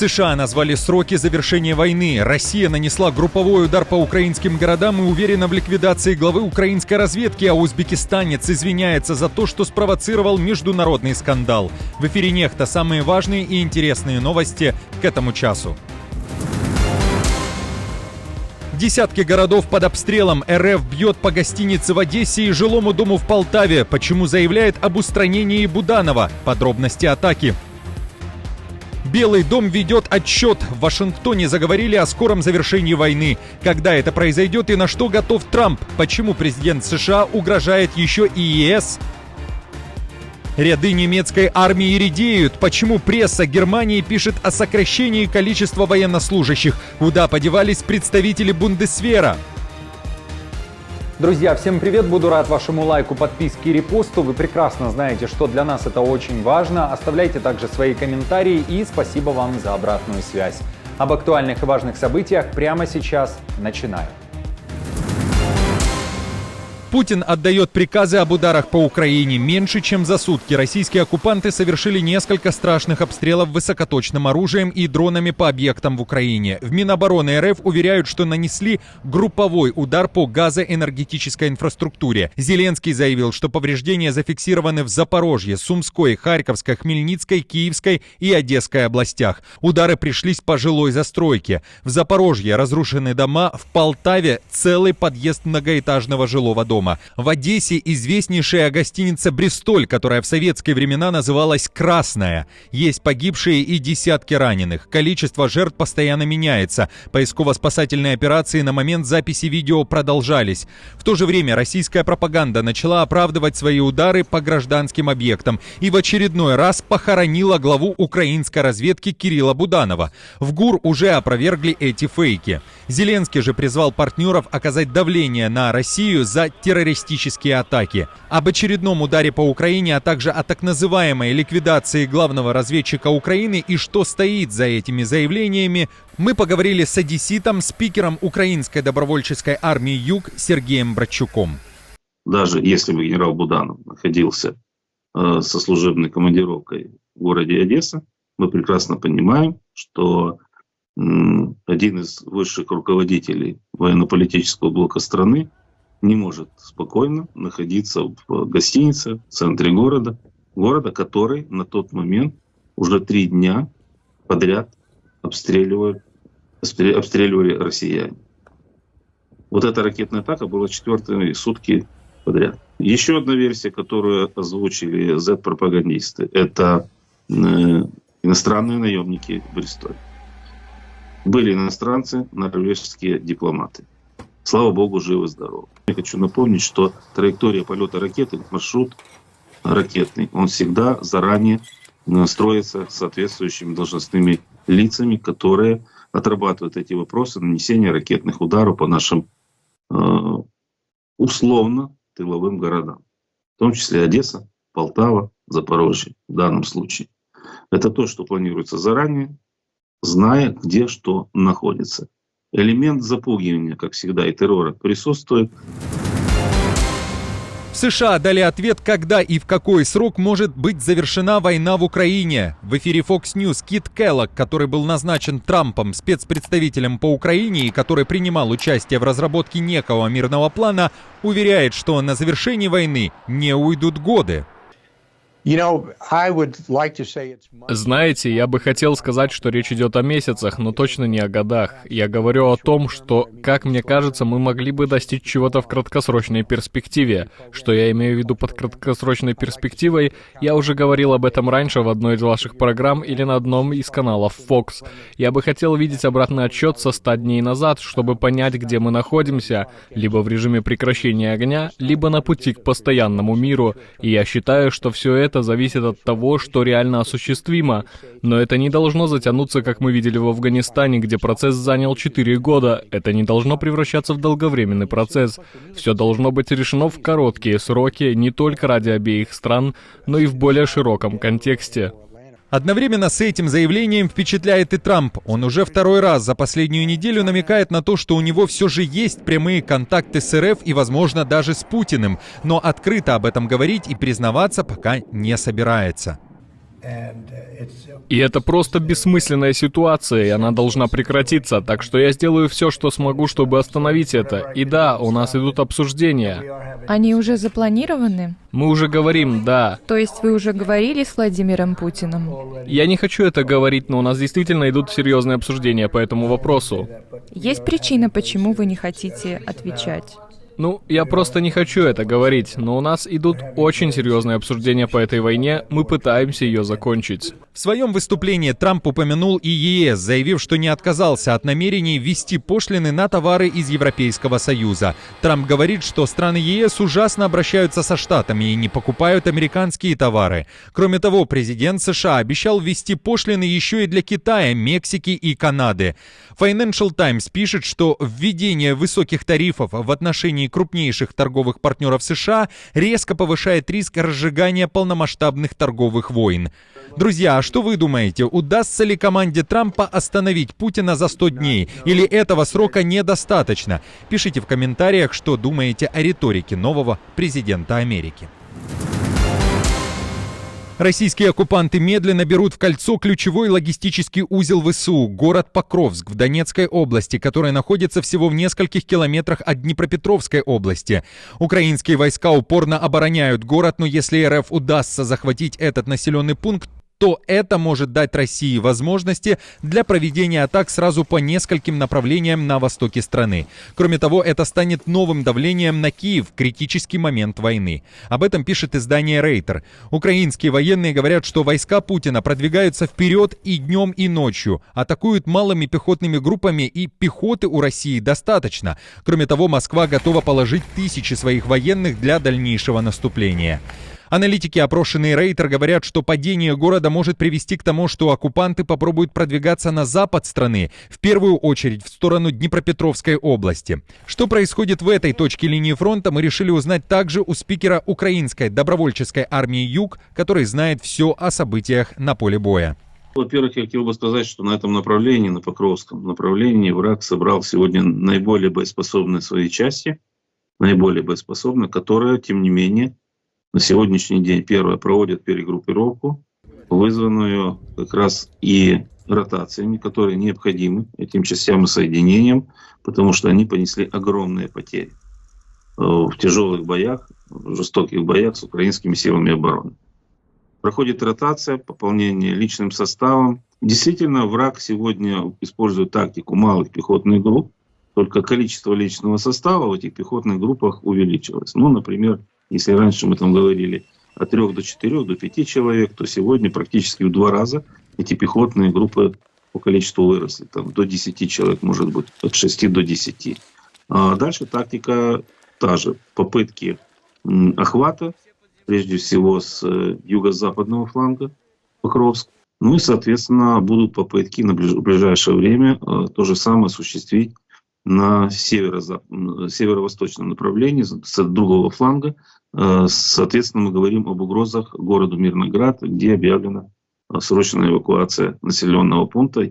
США назвали сроки завершения войны. Россия нанесла групповой удар по украинским городам и уверена в ликвидации главы украинской разведки, а узбекистанец извиняется за то, что спровоцировал международный скандал. В эфире «Нехта» самые важные и интересные новости к этому часу. Десятки городов под обстрелом. РФ бьет по гостинице в Одессе и жилому дому в Полтаве. Почему заявляет об устранении Буданова? Подробности атаки. Белый дом ведет отчет. В Вашингтоне заговорили о скором завершении войны. Когда это произойдет и на что готов Трамп? Почему президент США угрожает еще и ЕС? Ряды немецкой армии редеют. Почему пресса Германии пишет о сокращении количества военнослужащих? Куда подевались представители Бундесвера? Друзья, всем привет! Буду рад вашему лайку, подписке и репосту. Вы прекрасно знаете, что для нас это очень важно. Оставляйте также свои комментарии и спасибо вам за обратную связь. Об актуальных и важных событиях прямо сейчас начинаю. Путин отдает приказы об ударах по Украине. Меньше чем за сутки российские оккупанты совершили несколько страшных обстрелов высокоточным оружием и дронами по объектам в Украине. В Минобороны РФ уверяют, что нанесли групповой удар по газоэнергетической инфраструктуре. Зеленский заявил, что повреждения зафиксированы в Запорожье, Сумской, Харьковской, Хмельницкой, Киевской и Одесской областях. Удары пришлись по жилой застройке. В Запорожье разрушены дома, в Полтаве целый подъезд многоэтажного жилого дома. В Одессе известнейшая гостиница «Бристоль», которая в советские времена называлась «Красная». Есть погибшие и десятки раненых. Количество жертв постоянно меняется. Поисково-спасательные операции на момент записи видео продолжались. В то же время российская пропаганда начала оправдывать свои удары по гражданским объектам и в очередной раз похоронила главу украинской разведки Кирилла Буданова. В ГУР уже опровергли эти фейки. Зеленский же призвал партнеров оказать давление на Россию за террористические атаки. Об очередном ударе по Украине, а также о так называемой ликвидации главного разведчика Украины и что стоит за этими заявлениями, мы поговорили с одесситом, спикером Украинской добровольческой армии «Юг» Сергеем Братчуком. Даже если бы генерал Буданов находился со служебной командировкой в городе Одесса, мы прекрасно понимаем, что один из высших руководителей военно-политического блока страны не может спокойно находиться в гостинице в центре города, который на тот момент уже 3 дня подряд обстреливали россияне. Вот эта ракетная атака была 4-е сутки подряд. Еще одна версия, которую озвучили Z-пропагандисты, это иностранные наемники Бристоль. Были иностранцы, норвежские дипломаты. Слава богу, живы-здоровы. Я хочу напомнить, что траектория полета ракеты, маршрут ракетный, он всегда заранее строится соответствующими должностными лицами, которые отрабатывают эти вопросы нанесения ракетных ударов по нашим условно тыловым городам. В том числе Одесса, Полтава, Запорожье в данном случае. Это то, что планируется заранее, зная, где что находится. Элемент запугивания, как всегда, и террора присутствует. В США дали ответ, когда и в какой срок может быть завершена война в Украине. В эфире Fox News Кит Келлог, который был назначен Трампом спецпредставителем по Украине и который принимал участие в разработке некого мирного плана, уверяет, что на завершение войны не уйдут годы. Знаете, я бы хотел сказать, что речь идет о месяцах, но точно не о годах. Я говорю о том, что, как мне кажется, мы могли бы достичь чего-то в краткосрочной перспективе. Что я имею в виду под краткосрочной перспективой, я уже говорил об этом раньше в одной из ваших программ или на одном из каналов Fox. Я бы хотел видеть обратный отсчет со 100 дней назад, чтобы понять, где мы находимся, либо в режиме прекращения огня, либо на пути к постоянному миру. И я считаю, что все это зависит от того, что реально осуществимо. Но это не должно затянуться, как мы видели в Афганистане, где процесс занял 4 года. Это не должно превращаться в долговременный процесс. Все должно быть решено в короткие сроки, не только ради обеих стран, но и в более широком контексте. Одновременно с этим заявлением впечатляет и Трамп. Он уже 2-й раз за последнюю неделю намекает на то, что у него все же есть прямые контакты с РФ и, возможно, даже с Путиным. Но открыто об этом говорить и признаваться пока не собирается. И это просто бессмысленная ситуация, и она должна прекратиться, так что я сделаю все, что смогу, чтобы остановить это. И да, у нас идут обсуждения. Они уже запланированы? Мы уже говорим «да». То есть вы уже говорили с Владимиром Путиным? Я не хочу это говорить, но у нас действительно идут серьезные обсуждения по этому вопросу. Есть причина, почему вы не хотите отвечать? Я просто не хочу это говорить, но у нас идут очень серьезные обсуждения по этой войне, мы пытаемся ее закончить. В своем выступлении Трамп упомянул и ЕС, заявив, что не отказался от намерений ввести пошлины на товары из Европейского Союза. Трамп говорит, что страны ЕС ужасно обращаются со Штатами и не покупают американские товары. Кроме того, президент США обещал ввести пошлины еще и для Китая, Мексики и Канады. Financial Times пишет, что введение высоких тарифов в отношении крупнейших торговых партнеров США резко повышает риск разжигания полномасштабных торговых войн. Друзья, а что вы думаете, удастся ли команде Трампа остановить Путина за 100 дней? Или этого срока недостаточно? Пишите в комментариях, что думаете о риторике нового президента Америки. Российские оккупанты медленно берут в кольцо ключевой логистический узел ВСУ – город Покровск в Донецкой области, который находится всего в нескольких километрах от Днепропетровской области. Украинские войска упорно обороняют город, но если РФ удастся захватить этот населенный пункт, то это может дать России возможности для проведения атак сразу по нескольким направлениям на востоке страны. Кроме того, это станет новым давлением на Киев в критический момент войны. Об этом пишет издание Рейтер. Украинские военные говорят, что войска Путина продвигаются вперед и днем, и ночью, атакуют малыми пехотными группами, и пехоты у России достаточно. Кроме того, Москва готова положить тысячи своих военных для дальнейшего наступления. Аналитики, опрошенные Рейтер, говорят, что падение города может привести к тому, что оккупанты попробуют продвигаться на запад страны, в первую очередь в сторону Днепропетровской области. Что происходит в этой точке линии фронта, мы решили узнать также у спикера украинской добровольческой армии «Юг», который знает все о событиях на поле боя. Во-первых, я хотел бы сказать, что на этом направлении, на Покровском направлении, враг собрал сегодня наиболее боеспособные свои части, которые, тем не менее, на сегодняшний день, первое, проводят перегруппировку, вызванную как раз и ротациями, которые необходимы этим частям и соединениям, потому что они понесли огромные потери в тяжелых боях, в жестоких боях с украинскими силами обороны. Проходит ротация, пополнение личным составом. Действительно, враг сегодня использует тактику малых пехотных групп, только количество личного состава в этих пехотных группах увеличилось. Например, если раньше мы там говорили от 3 до 4, до 5 человек, то сегодня практически в 2 раза эти пехотные группы по количеству выросли. Там до 10 человек, может быть, от 6 до 10. А дальше тактика та же. Попытки охвата, прежде всего с юго-западного фланга Покровск. И, соответственно, будут попытки на ближайшее время то же самое осуществить на северо-восточном направлении, с другого фланга. Соответственно, мы говорим об угрозах городу Мирноград, где объявлена срочная эвакуация населенного пункта.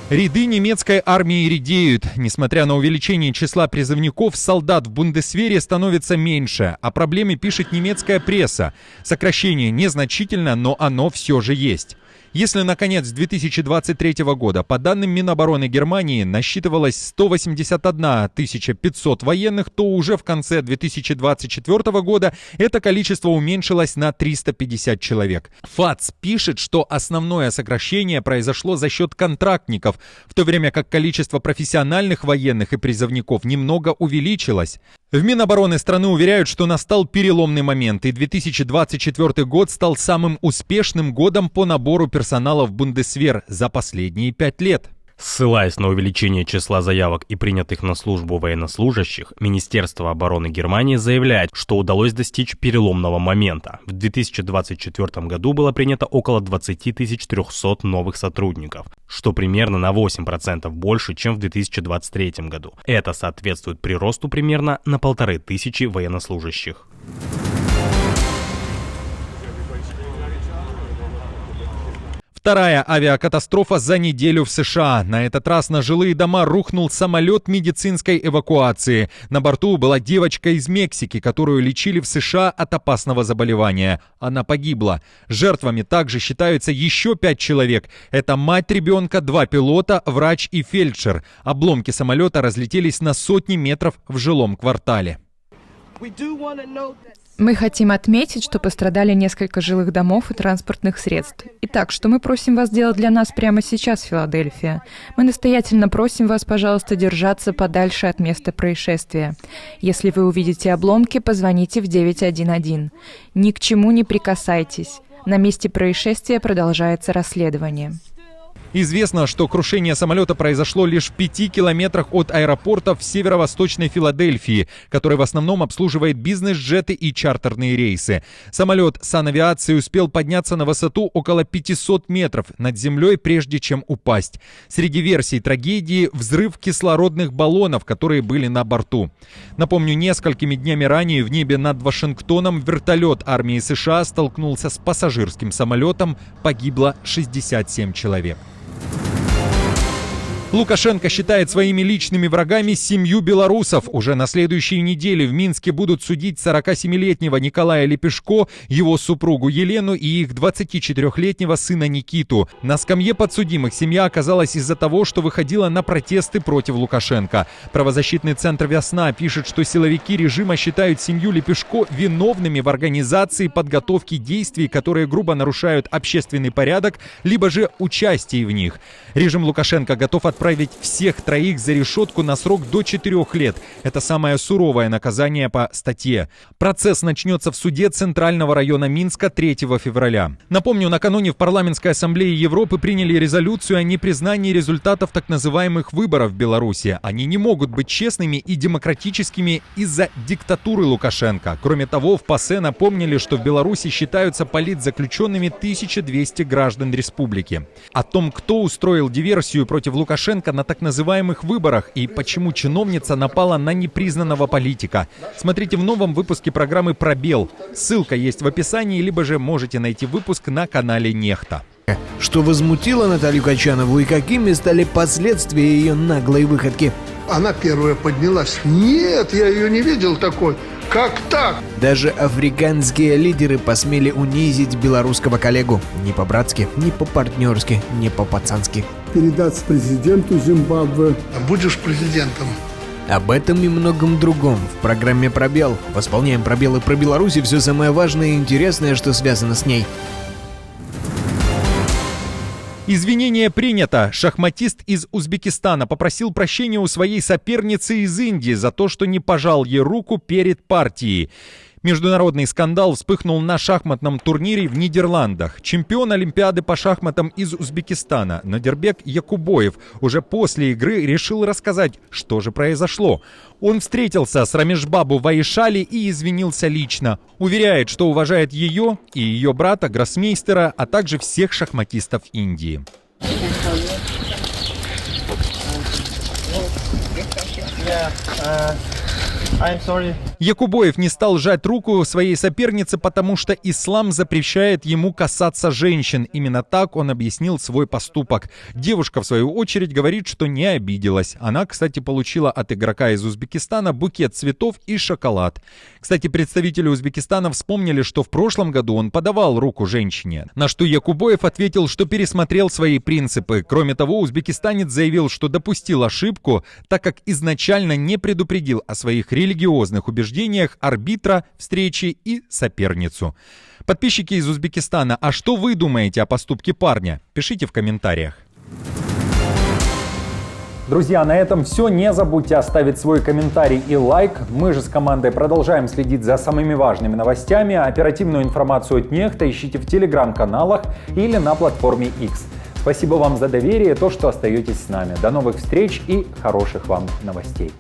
Ряды немецкой армии редеют. Несмотря на увеличение числа призывников, солдат в Бундесвере становится меньше. О проблеме пишет немецкая пресса. Сокращение незначительно, но оно все же есть. Если на конец 2023 года, по данным Минобороны Германии, насчитывалось 181 500 военных, то уже в конце 2024 года это количество уменьшилось на 350 человек. ФАЦ пишет, что основное сокращение произошло за счет контрактников, в то время как количество профессиональных военных и призывников немного увеличилось. В Минобороны страны уверяют, что настал переломный момент, и 2024 год стал самым успешным годом по набору персонала в Бундесвер за последние 5 лет. Ссылаясь на увеличение числа заявок и принятых на службу военнослужащих, Министерство обороны Германии заявляет, что удалось достичь переломного момента. В 2024 году было принято около 20 300 новых сотрудников, что примерно на 8% больше, чем в 2023 году. Это соответствует приросту примерно на 1500 военнослужащих. В Вторая авиакатастрофа за неделю в США. На этот раз на жилые дома рухнул самолет медицинской эвакуации. На борту была девочка из Мексики, которую лечили в США от опасного заболевания. Она погибла. Жертвами также считаются еще 5 человек. Это мать ребенка, 2 пилота, врач и фельдшер. Обломки самолета разлетелись на сотни метров в жилом квартале. Мы хотим отметить, что пострадали несколько жилых домов и транспортных средств. Итак, что мы просим вас сделать для нас прямо сейчас, Филадельфия? Мы настоятельно просим вас, пожалуйста, держаться подальше от места происшествия. Если вы увидите обломки, позвоните в 911. Ни к чему не прикасайтесь. На месте происшествия продолжается расследование. Известно, что крушение самолета произошло лишь в 5 километрах от аэропорта в северо-восточной Филадельфии, который в основном обслуживает бизнес-джеты и чартерные рейсы. Самолет санавиации успел подняться на высоту около 500 метров над землей, прежде чем упасть. Среди версий трагедии – взрыв кислородных баллонов, которые были на борту. Напомню, несколькими днями ранее в небе над Вашингтоном вертолет армии США столкнулся с пассажирским самолетом, погибло 67 человек. Лукашенко считает своими личными врагами семью белорусов. Уже на следующей неделе в Минске будут судить 47-летнего Николая Лепешко, его супругу Елену и их 24-летнего сына Никиту. На скамье подсудимых семья оказалась из-за того, что выходила на протесты против Лукашенко. Правозащитный центр «Весна» пишет, что силовики режима считают семью Лепешко виновными в организации подготовки действий, которые грубо нарушают общественный порядок, либо же участии в них. Режим Лукашенко готов отправить всех троих за решетку на срок до 4 лет. Это самое суровое наказание по статье. Процесс начнется в суде Центрального района Минска 3 февраля. Напомню, накануне в Парламентской ассамблее Европы приняли резолюцию о непризнании результатов так называемых выборов в Беларуси. Они не могут быть честными и демократическими из-за диктатуры Лукашенко. Кроме того, в ПАСЕ напомнили, что в Беларуси считаются политзаключенными 1200 граждан республики. О том, кто устроил диверсию против Лукашенко на так называемых выборах и почему чиновница напала на непризнанного политика, смотрите в новом выпуске программы «Пробел». Ссылка есть в описании, либо же можете найти выпуск на канале Нехта. Что возмутило Наталью Качанову и какими стали последствия ее наглой выходки? Она первая поднялась. Нет, я ее не видел такой. Как так? Даже африканские лидеры посмели унизить белорусского коллегу. Не по-братски, не по-партнерски, не по-пацански. Передать президенту Зимбабве. Будешь президентом. Об этом и многом другом в программе «Пробел». Восполняем пробелы про Беларусь и все самое важное и интересное, что связано с ней. Извинение принято. Шахматист из Узбекистана попросил прощения у своей соперницы из Индии за то, что не пожал ей руку перед партией. Международный скандал вспыхнул на шахматном турнире в Нидерландах. Чемпион Олимпиады по шахматам из Узбекистана Надирбек Якубоев уже после игры решил рассказать, что же произошло. Он встретился с Рамешбабу Ваишали и извинился лично. Уверяет, что уважает ее и ее брата, гроссмейстера, а также всех шахматистов Индии. Якубоев не стал жать руку своей сопернице, потому что ислам запрещает ему касаться женщин. Именно так он объяснил свой поступок. Девушка, в свою очередь, говорит, что не обиделась. Она, кстати, получила от игрока из Узбекистана букет цветов и шоколад. Кстати, представители Узбекистана вспомнили, что в прошлом году он подавал руку женщине. На что Якубоев ответил, что пересмотрел свои принципы. Кроме того, узбекистанец заявил, что допустил ошибку, так как изначально не предупредил о своих религиозных убеждениях арбитра встречи и соперницу. Подписчики из Узбекистана, а что вы думаете о поступке парня? Пишите в комментариях. Друзья, на этом все. Не забудьте оставить свой комментарий и лайк. Мы же с командой продолжаем следить за самыми важными новостями. Оперативную информацию от Нехта ищите в телеграм-каналах или на платформе X. Спасибо вам за доверие и то, что остаетесь с нами. До новых встреч и хороших вам новостей.